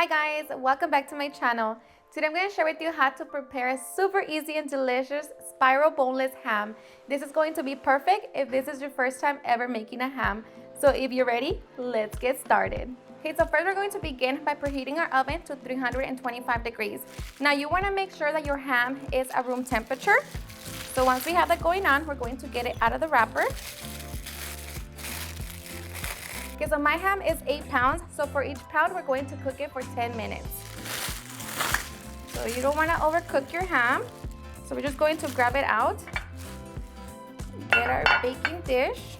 Hi guys, welcome back to my channel. Today I'm going to share with you how to prepare a super easy and delicious spiral boneless ham. This is going to be perfect if this is your first time ever making a ham. So if you're ready, let's get started. Okay, so first we're going to begin by preheating our oven to 325 degrees. Now you want to make sure that your ham is at room temperature. So once we have that going on, we're going to get it out of the wrapper. Okay, so my ham is 8 pounds, so for each pound, we're going to cook it for 10 minutes. So you don't want to overcook your ham. So we're just going to grab it out, get our baking dish.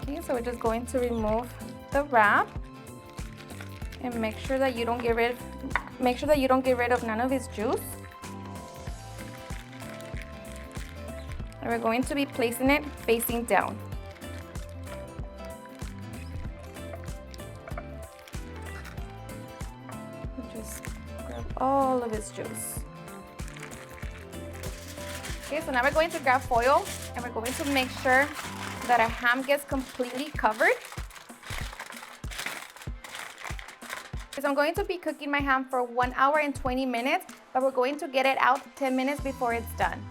Okay, so we're just going to remove the wrap and make sure that you don't get rid of none of its juice. And we're going to be placing it facing down. Just grab all of its juice. Okay, so now we're going to grab foil and we're going to make sure that our ham gets completely covered. So I'm going to be cooking my ham for 1 hour and 20 minutes, but we're going to get it out 10 minutes before it's done.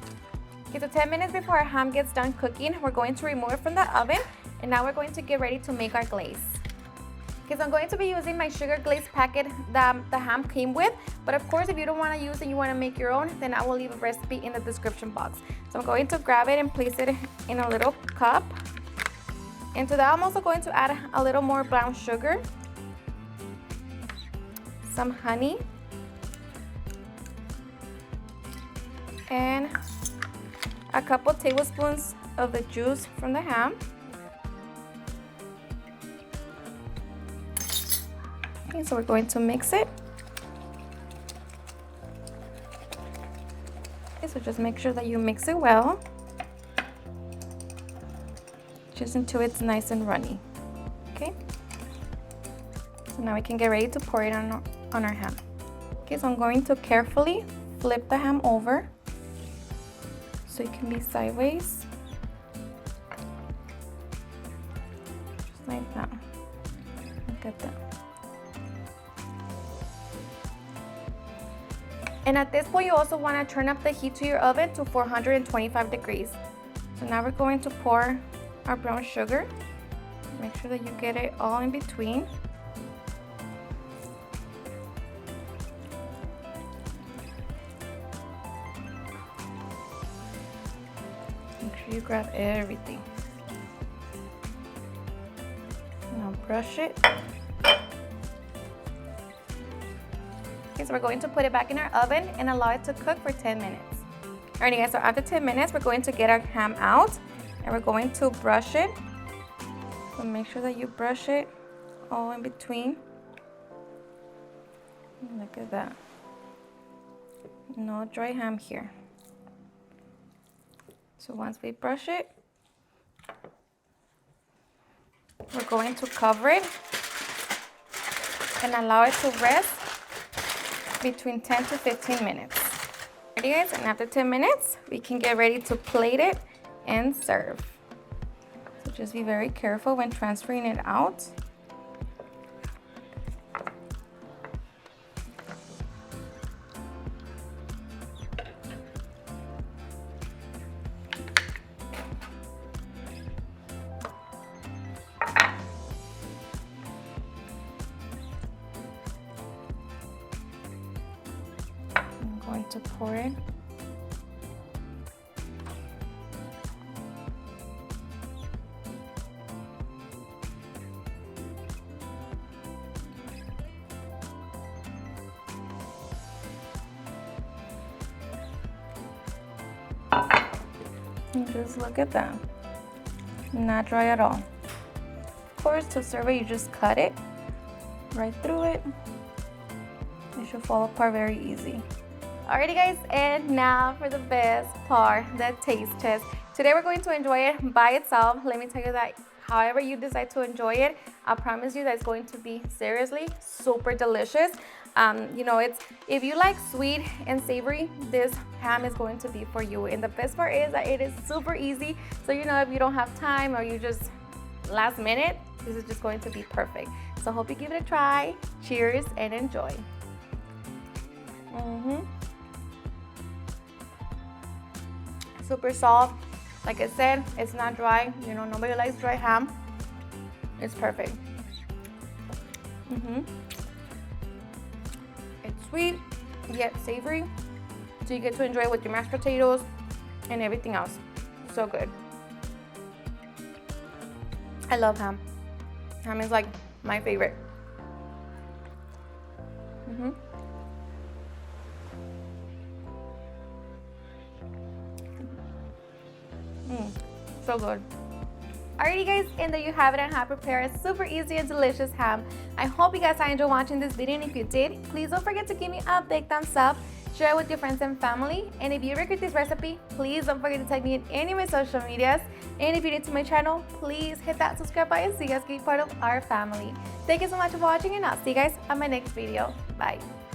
Okay, so 10 minutes before our ham gets done cooking, we're going to remove it from the oven, and now we're going to get ready to make our glaze. Okay, so I'm going to be using my sugar glaze packet that the ham came with, but of course if you don't want to use it, you want to make your own, then I will leave a recipe in the description box. So I'm going to grab it and place it in a little cup. And to that I'm also going to add a little more brown sugar, some honey, and a couple tablespoons of the juice from the ham. Okay, so we're going to mix it. Okay, so just make sure that you mix it well, just until it's nice and runny. Okay, so now we can get ready to pour it on our ham. Okay, so I'm going to carefully flip the ham over so it can be sideways, just like that. Look at that. And at this point, you also want to turn up the heat to your oven to 425 degrees. So now we're going to pour our brown sugar. Make sure that you get it all in between. Make sure you grab everything. Now brush it. Okay, so we're going to put it back in our oven and allow it to cook for 10 minutes. Alrighty guys, so after 10 minutes, we're going to get our ham out and we're going to brush it. So make sure that you brush it all in between. Look at that. No dry ham here. So once we brush it, we're going to cover it and allow it to rest between 10 to 15 minutes. Alrighty guys, and after 10 minutes, we can get ready to plate it and serve. So just be very careful when transferring it out. Going to pour it. And just look at that. Not dry at all. Of course, to serve it, you just cut it right through it. It should fall apart very easy. Alrighty guys, and now for the best part, the taste test. Today we're going to enjoy it by itself. Let me tell you that however you decide to enjoy it, I promise you that it's going to be seriously super delicious. You know, if you like sweet and savory, this ham is going to be for you. And the best part is that it is super easy. So, you know, if you don't have time or you just last minute, this is just going to be perfect. So hope you give it a try. Cheers and enjoy. Super soft. Like I said, it's not dry. You know, nobody likes dry ham. It's perfect. It's sweet, yet savory. So you get to enjoy it with your mashed potatoes and everything else. So good. I love ham. Ham is like my favorite. So good. Alrighty guys, and there you have it on how to prepare a super easy and delicious ham. I hope you guys enjoyed watching this video, and if you did, please don't forget to give me a big thumbs up, share it with your friends and family, and if you regret this recipe, please don't forget to tag me in any of my social medias, and if you're new to my channel, please hit that subscribe button so you guys can be part of our family. Thank you so much for watching, and I'll see you guys on my next video. Bye.